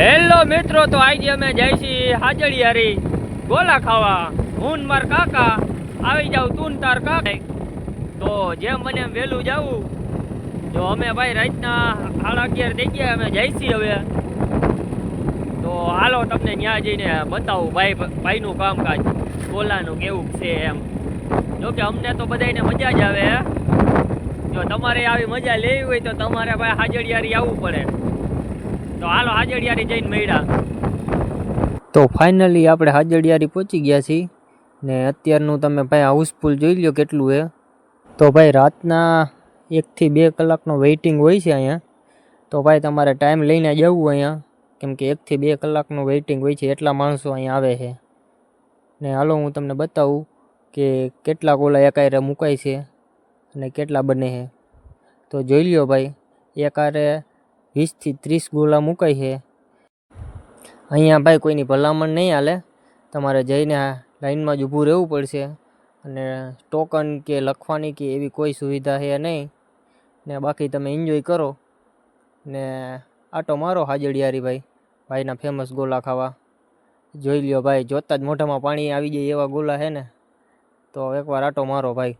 Hello મિત્રો, તો આજે અમે જઈશી હાજળિયારી ગોલા ખાવા. હું માર કાકા આવી જાવ, તું તાર કાકા. તો જેમ મને એમ વહેલું જવું. જો અમે ભાઈ રાતના 11:30 થઈ ગયા, અમે જઈશી હવે. તો હાલો તમને ત્યાં જઈને બતાવું ભાઈનું કામકાજ ગોલાનું કેવું છે એમ. જોકે અમને તો બધાને મજા જ આવે. જો તમારે આવી મજા લેવી હોય તો તમારે ભાઈ હાજળિયારી આવવું પડે. તો હાલો હાજળિયારી જઈને મળ્યા. તો ફાઇનલી આપણે હાજળિયારી પહોંચી ગયા છીએ ને અત્યારનું તમે ભાઈ હાઉસફુલ જોઈ લો કેટલું છે. તો ભાઈ રાતના 1 થી 2 કલાકનો વેઇટિંગ હોય છે અહીંયા. તો ભાઈ તમારે ટાઈમ લઈને જવું અહીંયા, કેમ કે 1 થી 2 કલાકનું વેઇટિંગ હોય છે, એટલા માણસો અહીંયા આવે છે. ને હાલો હું તમને બતાવું કે કેટલા ગોલા એકારે મુકાય છે અને કેટલા બને છે. તો જોઈ લ્યો ભાઈ, એકારે 20 થી 30 ગોલા મુકાય છે. અહીંયા ભાઈ કોઈની ભલામણ નહીં હાલે, તમારે જઈને લાઈનમાં જ ઊભું રહેવું પડશે. અને ટોકન કે લખવાની કે એવી કોઈ સુવિધા છે નહીં. ને બાકી તમે એન્જોય કરો ને આટો મારો હાજળિયારી ભાઈના ફેમસ ગોલા ખાવા. જોઈ લ્યો ભાઈ, જોતા જ મોઢામાં પાણી આવી જાય એવા ગોલા છે ને. તો એકવાર આટો મારો ભાઈ.